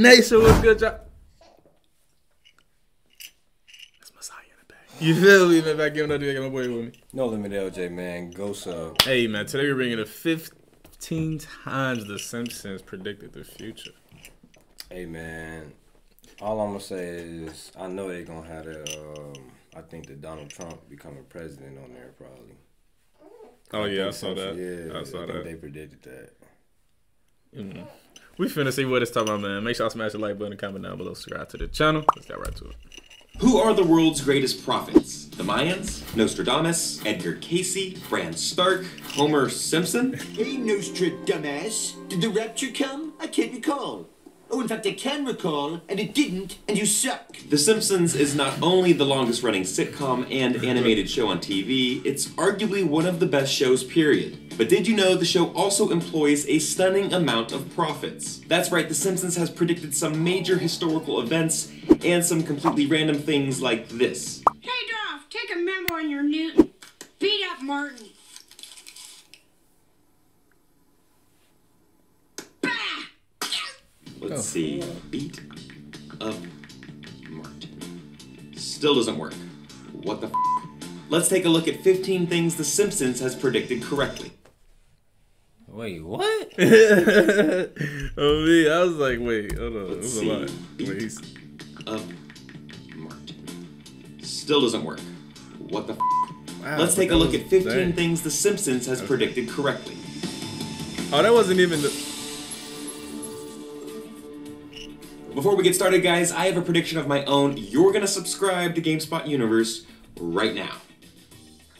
Nation, what's good, y'all? That's Messiah in the back. You feel me, man? Back giving up to my boy with me. No limit, LJ, man. Go sub. Hey, man. Today we're bringing the 15 times the Simpsons predicted the future. Hey, man. All I'm gonna say is I know they're gonna have that. I think that Donald Trump becoming president on there probably. Oh yeah, I saw that. Yeah, I saw think that. They predicted that. Mm-hmm. We finna see what it's talking about, man. Make sure y'all smash the like button and comment down below. Subscribe to the channel. Let's get right to it. Who are the world's greatest prophets? The Mayans, Nostradamus, Edgar Casey, Bran Stark, Homer Simpson? Hey, Nostradamus. Did the rapture come? I can't recall. Oh, in fact, I can recall, and it didn't, and you suck. The Simpsons is not only the longest running sitcom and animated show on TV, it's arguably one of the best shows, period. But did you know the show also employs a stunning amount of prophets? That's right, The Simpsons has predicted some major historical events and some completely random things like this. Hey, Dolph, take a memo on your Newton. Beat up Martin. Let's see. Beat up Martin. Still doesn't work. What the f? Let's take a look at 15 things The Simpsons has predicted correctly. Wait, what? Oh, me, I was like, wait, hold on. Let's This is a lot. see. Wait, Beat up Martin. Still doesn't work. What the f? wow, Let's but take a that look was- at 15 dang. things The Simpsons has predicted correctly. Oh, that wasn't even the... Before we get started, guys, I have a prediction of my own. You're gonna subscribe to GameSpot Universe right now.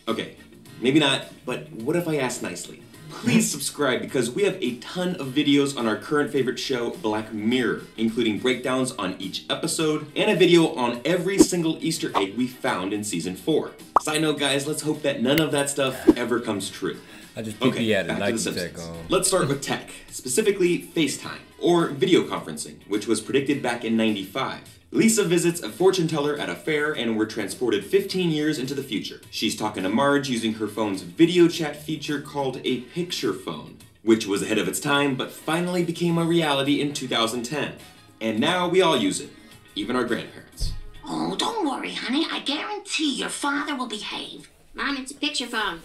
Okay, maybe not, but what if I ask nicely? Please subscribe because we have a ton of videos on our current favorite show, Black Mirror, including breakdowns on each episode and a video on every single Easter egg we found in Season 4. Side note, guys, let's hope that none of that stuff ever comes true. I just Okay, had a back to Nike The tech Simpsons. on. Let's start with tech, specifically FaceTime, or video conferencing, which was predicted back in '95. Lisa visits a fortune teller at a fair and we're transported 15 years into the future. She's talking to Marge using her phone's video chat feature called a picture phone, which was ahead of its time but finally became a reality in 2010. And now we all use it, even our grandparents. Oh, don't worry, honey. I guarantee your father will behave. Mom, it's a picture phone.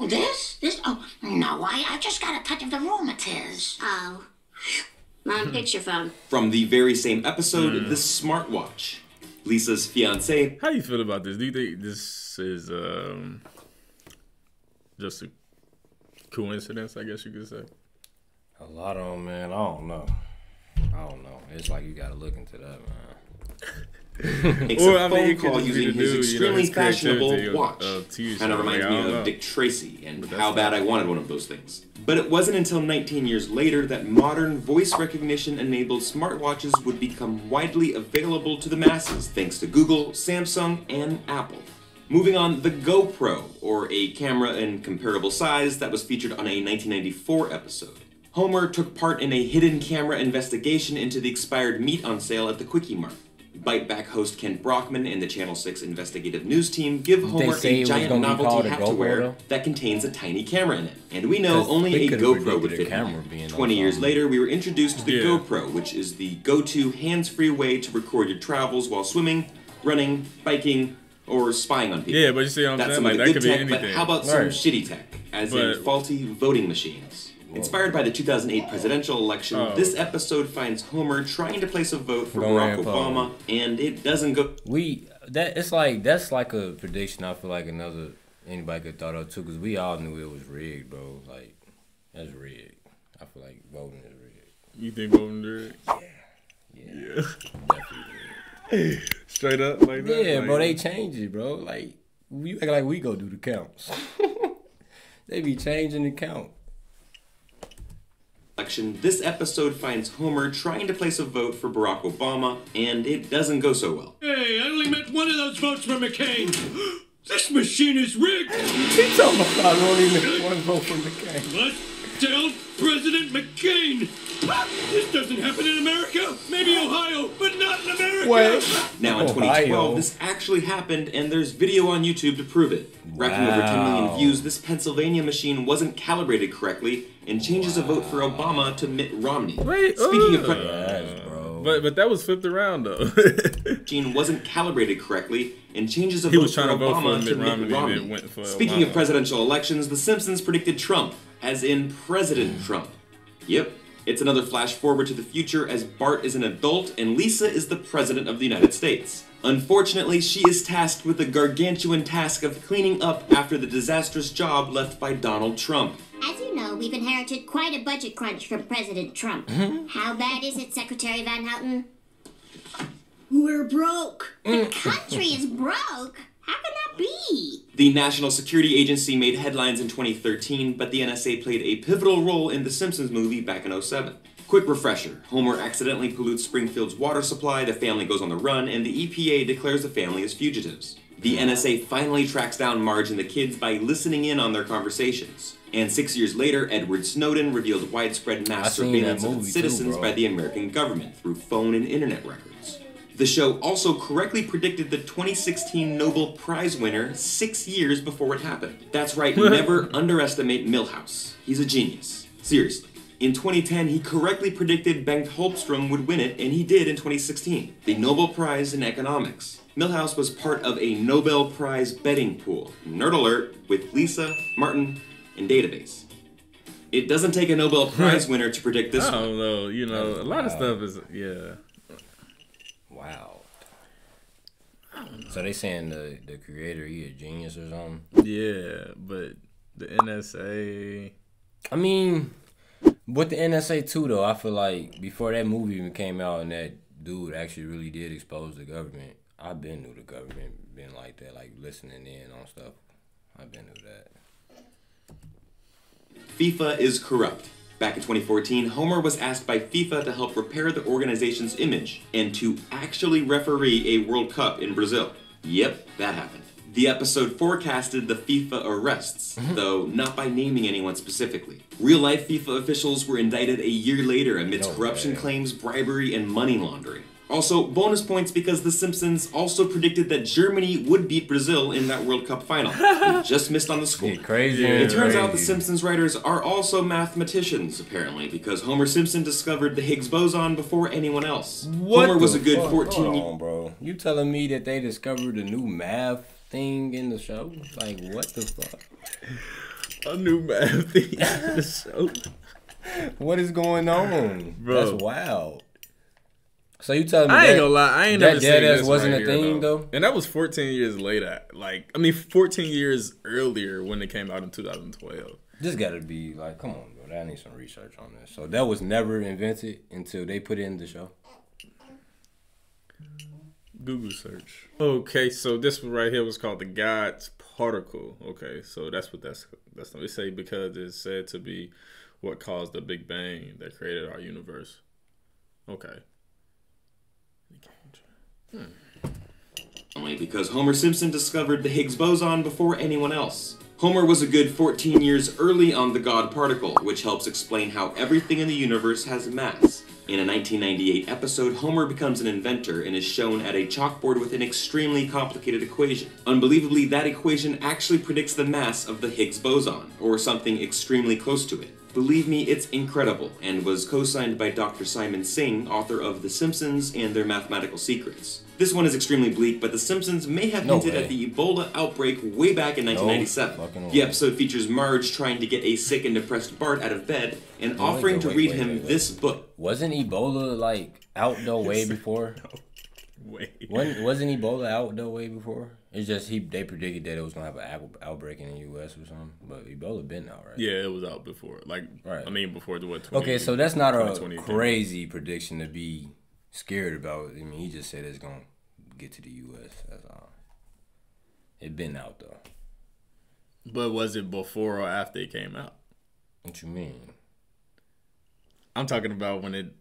This? Oh, no, I just got a touch of the rheumatiz. Oh. Mom, picture phone. From the very same episode, the smartwatch. Lisa's fiancé. How do you feel about this? Do you think this is just a coincidence, I guess you could say? A lot of them, man. I don't know. It's like you gotta look into that, man. Makes Or, a I mean, phone it could call just be using the his dude, extremely his creativity fashionable of watch. TV Kind of show. reminds Like, I me don't of know. Dick Tracy and But that's how bad I wanted one of those things. But it wasn't until 19 years later that modern voice recognition enabled smartwatches would become widely available to the masses thanks to Google, Samsung, and Apple. Moving on, the GoPro, or a camera in comparable size that was featured on a 1994 episode. Homer took part in a hidden camera investigation into the expired meat on sale at the Quickie Mart. Bite Back host Ken Brockman and the Channel 6 investigative news team give Homer say a it was giant gonna be called novelty a hat to GoPro, wear though? that contains a tiny camera in it. And we know 'Cause only they a could've GoPro would predicted fit a camera in being there. on 20 years something. later, we were introduced to the Yeah. GoPro, which is the go-to hands-free way to record your travels while swimming, running, biking, or spying on people. Yeah, but you see what I'm That's saying? some Like, of the that good could be tech, anything. but how about some Right. shitty tech, as But- in faulty voting machines? Inspired by the 2008 presidential election, this episode finds Homer trying to place a vote for Go Barack ahead, Paul. Obama, and it doesn't go. That's like a prediction. I feel like anybody could thought of too, because we all knew it was rigged, bro. Like that's rigged. I feel like voting is rigged. You think voting did? Yeah. Yeah. Straight up like that? Yeah, Like, bro. They change it, bro. Like you act like we go do the counts. They be changing the count. Election, this episode finds Homer trying to place a vote for Barack Obama, and it doesn't go so well. Hey, I only meant one of those votes for McCain. This machine is rigged. He talking about I don't even one vote for McCain. Let's tell President McCain. This doesn't happen in America. Maybe Ohio, but not in America. What? Now in Ohio. 2012, this actually happened, and there's video on YouTube to prove it. Racking over 10 million Wow. views, this Pennsylvania machine wasn't calibrated correctly and changes a vote for Obama to Mitt Romney. Wait, Speaking of ugh. pre- Yes, bro. bro. But that was flipped around though. Gene wasn't calibrated correctly, and changes a He vote was for trying to vote Obama for to Mitt Mitt Romney, Romney. and it went for Speaking of Obama. presidential elections, The Simpsons predicted Trump, as in President Trump. Yep, it's another flash forward to the future as Bart is an adult and Lisa is the President of the United States. Unfortunately, she is tasked with the gargantuan task of cleaning up after the disastrous job left by Donald Trump. As you know, we've inherited quite a budget crunch from President Trump. How bad is it, Secretary Van Houten? We're broke. The country is broke? How can that be? The National Security Agency made headlines in 2013, but the NSA played a pivotal role in the Simpsons movie back in 2007. Quick refresher, Homer accidentally pollutes Springfield's water supply, the family goes on the run, and the EPA declares the family as fugitives. The NSA finally tracks down Marge and the kids by listening in on their conversations. And 6 years later, Edward Snowden revealed widespread mass surveillance of its citizens by the American government through phone and internet records. The show also correctly predicted the 2016 Nobel Prize winner 6 years before it happened. That's right, never underestimate Milhouse. He's a genius. Seriously. In 2010, he correctly predicted Bengt Holmstrom would win it, and he did in 2016. The Nobel Prize in Economics. Milhouse was part of a Nobel Prize betting pool. Nerd alert, with Lisa, Martin, and Database. It doesn't take a Nobel Prize winner to predict this I one. don't know. You know, a lot of stuff is Wow. So they saying the creator, he a genius or something? Yeah, but the NSA. I mean, with the NSA too, though, I feel like before that movie even came out and that dude actually really did expose the government, I've been knew the government been like that, like listening in on stuff. I've been knew that. FIFA is corrupt. Back in 2014, Homer was asked by FIFA to help repair the organization's image and to actually referee a World Cup in Brazil. Yep, that happened. The episode forecasted the FIFA arrests, though not by naming anyone specifically. Real-life FIFA officials were indicted a year later amidst corruption claims, bribery, and money laundering. Also, bonus points because The Simpsons also predicted that Germany would beat Brazil in that World Cup final. They just missed on the score. Crazy. It turns out the Simpsons writers are also mathematicians, apparently, because Homer Simpson discovered the Higgs boson before anyone else. Homer was a good 14 Hold on, bro. You telling me that they discovered a new math thing in the show? Like, what the fuck? A new math thing in the show. What is going on? Bro. That's wild. So you telling me I ain't gonna lie, I ain't never seen this wasn't right a thing here, though? And that was 14 years later. 14 years earlier when it came out in 2012. This gotta be like, come on, bro. I need some research on this. So that was never invented until they put it in the show. Google search. Okay, so this one right here was called the God's particle. Okay, so that's what that's they say because it's said to be what caused the Big Bang that created our universe. Okay. Only because Homer Simpson discovered the Higgs boson before anyone else. Homer was a good 14 years early on the God particle, which helps explain how everything in the universe has mass. In a 1998 episode, Homer becomes an inventor and is shown at a chalkboard with an extremely complicated equation. Unbelievably, that equation actually predicts the mass of the Higgs boson, or something extremely close to it. Believe me, it's incredible, and was co-signed by Dr. Simon Singh, author of The Simpsons and Their Mathematical Secrets. This one is extremely bleak, but The Simpsons may have hinted at the Ebola outbreak way back in 1997. The episode features Marge trying to get a sick and depressed Bart out of bed and offering to read him this book. Wasn't Ebola like out though way before? Wasn't Ebola out though way before? It's just they predicted that it was gonna have an outbreak in the U.S. or something, but Ebola been out, right? Yeah, it was out before. I mean, before the what? 20, okay, so that's not a crazy prediction to be scared about. I mean, he just said it's gonna get to the U.S. That's all. It been out though. But was it before or after it came out? What you mean? I'm talking about when it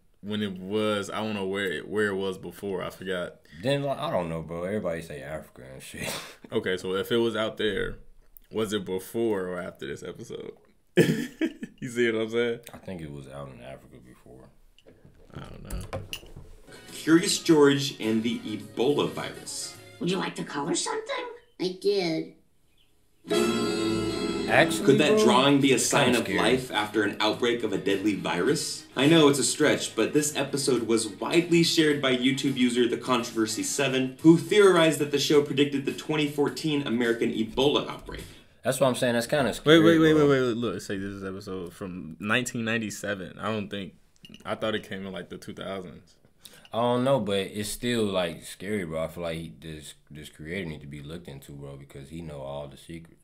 was. I don't know where it was before. I forgot. Then I don't know, bro. Everybody say Africa and shit. Okay, so if it was out there, was it before or after this episode? You see what I'm saying? I think it was out in Africa before. I don't know. Curious George and the Ebola virus. Would you like to color something? I did. Actually, Could that bro, drawing be a sign kinda of scary. life after an outbreak of a deadly virus? I know it's a stretch, but this episode was widely shared by YouTube user The Controversy 7, who theorized that the show predicted the 2014 American Ebola outbreak. That's what I'm saying. That's kind of scary. Wait. bro. Look, say this is episode from 1997. I thought it came in like the 2000s. I don't know, but it's still like scary, bro. I feel like this creator need to be looked into, bro, because he know all the secrets.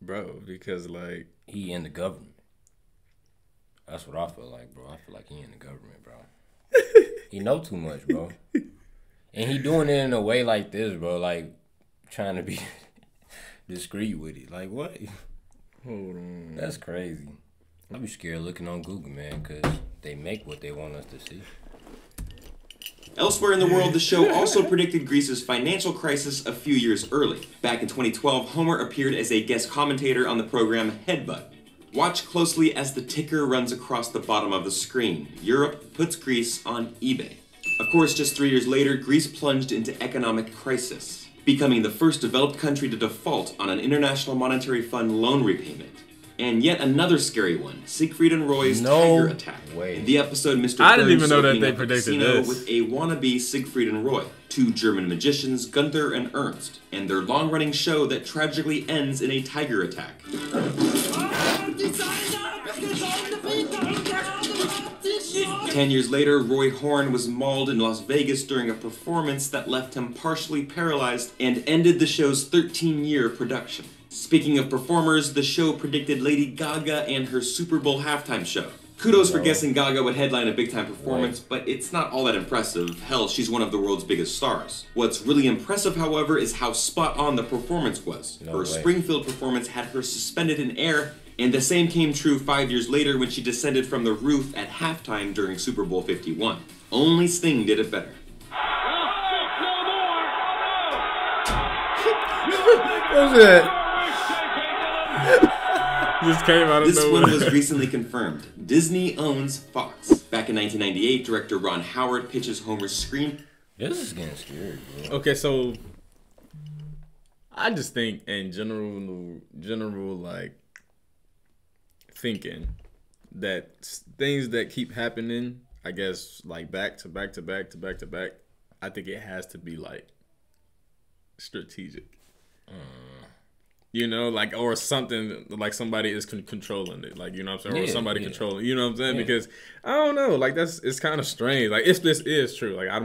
Bro, because like He in the government. That's what I feel like, bro. I feel like he in the government, bro. He know too much, bro. And he doing it in a way like this, bro, like trying to be discreet with it. Like what? hold on. That's crazy. I be scared looking on Google, man, because they make what they want us to see. Elsewhere in the world, the show also predicted Greece's financial crisis a few years early. Back in 2012, Homer appeared as a guest commentator on the program Headbutt. Watch closely as the ticker runs across the bottom of the screen. Europe puts Greece on eBay. Of course, just 3 years later, Greece plunged into economic crisis, becoming the first developed country to default on an International Monetary Fund loan repayment. And yet another scary one, Siegfried and Roy's Tiger Attack. way. In the episode, Mr. I didn't Burns even know that opening they up a predicted casino this. with a wannabe Siegfried and Roy, two German magicians, Gunther and Ernst, and their long-running show that tragically ends in a tiger attack. 10 years later, Roy Horn was mauled in Las Vegas during a performance that left him partially paralyzed and ended the show's 13-year production. Speaking of performers, the show predicted Lady Gaga and her Super Bowl halftime show. Kudos for guessing Gaga would headline a big-time performance, but it's not all that impressive. Hell, she's one of the world's biggest stars. What's really impressive, however, is how spot-on the performance was. Her Springfield performance had her suspended in air, and the same came true 5 years later when she descended from the roof at halftime during Super Bowl 51. Only Sting did it better. What's that? Just came out of This nowhere. one was recently confirmed. Disney owns Fox. Back in 1998, director Ron Howard pitches Homer's screen. This is getting scary, bro. Okay, so I just think in general, like thinking that things that keep happening, I guess, like back to back. I think it has to be like strategic. You know, like, or something like somebody is controlling it, like, you know what I'm saying, or somebody controlling, you know what I'm saying, because I don't know, like it's kind of strange, like if this is true, like I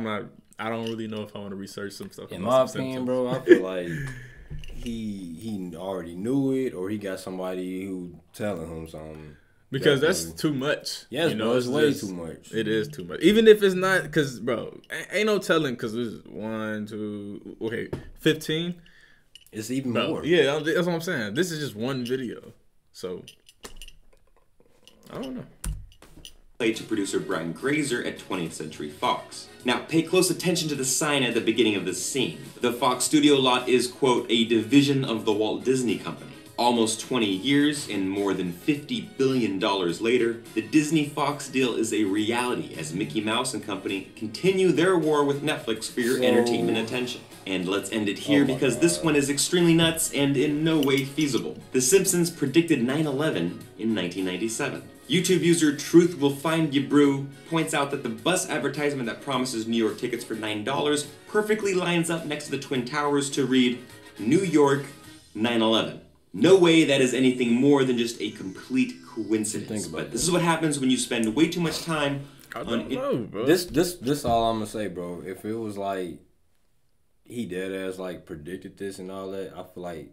don't really know if I want to research some stuff. In my opinion, bro, I feel like he already knew it, or he got somebody who telling him something. Because that's too much. Yes, you know, bro, it's way too much. It is too much. Even if it's not, because, bro, ain't no telling, because there's 15. It's even Bro, more. yeah, that's what I'm saying. This is just one video. So, I don't know. Played to producer Brian Grazer at 20th Century Fox. Now, pay close attention to the sign at the beginning of this scene. The Fox studio lot is, quote, a division of the Walt Disney Company. Almost 20 years and more than $50 billion later, the Disney-Fox deal is a reality as Mickey Mouse and company continue their war with Netflix for your entertainment attention. And let's end it here because this one is extremely nuts and in no way feasible. The Simpsons predicted 9/11 in 1997. YouTube user Truth Will Find Ya Brew points out that the bus advertisement that promises New York tickets for $9 perfectly lines up next to the Twin Towers to read, New York 9/11. No way that is anything more than just a complete coincidence. But this is what happens when you spend way too much time on it. Bro. This all I'm gonna say, bro. If it was like he dead ass like predicted this and all that, I feel like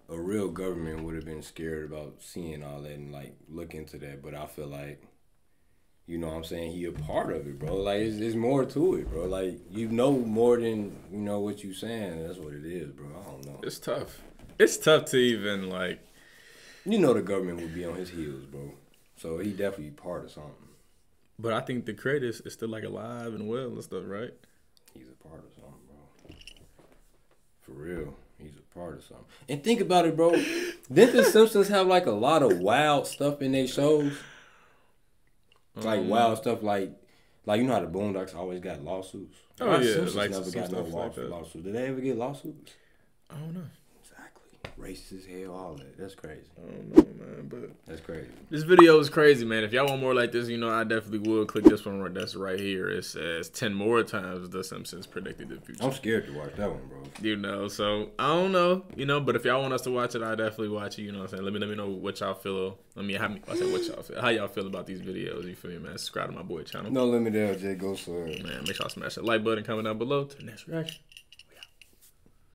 a real government would have been scared about seeing all that and like look into that. But I feel like, you know what I'm saying, he a part of it, bro. Like there's more to it, bro. Like you know more than you know what you saying. That's what it is, bro. I don't know. It's tough. It's tough to even like. You know the government would be on his heels, bro. So he definitely part of something. But I think the creator is still like alive and well and stuff, right? He's a part of something, bro. For real. He's a part of something. And think about it, bro. Didn't the Simpsons have like a lot of wild stuff in their shows? Like wild stuff like you know how the Boondocks always got lawsuits? Oh, Why yeah, Simpsons like never some got no stuff like that. lawsuits. Did they ever get lawsuits? I don't know. Exactly. racist as hell, all that. That's crazy. I don't know, man, but that's crazy. This video is crazy, man. If y'all want more like this, you know, I definitely will click this one that's right here. It says 10 more times The Simpsons predicted the future. I'm scared to watch that one, bro. You know, so I don't know, you know, but if y'all want us to watch it, I definitely watch it. You know what I'm saying? Let me know what y'all feel. I mean, how y'all feel about these videos. You feel me, man? Subscribe to my boy channel. No limit LJ, go for it. Man, make sure y'all smash that like button, comment down below. To the next reaction.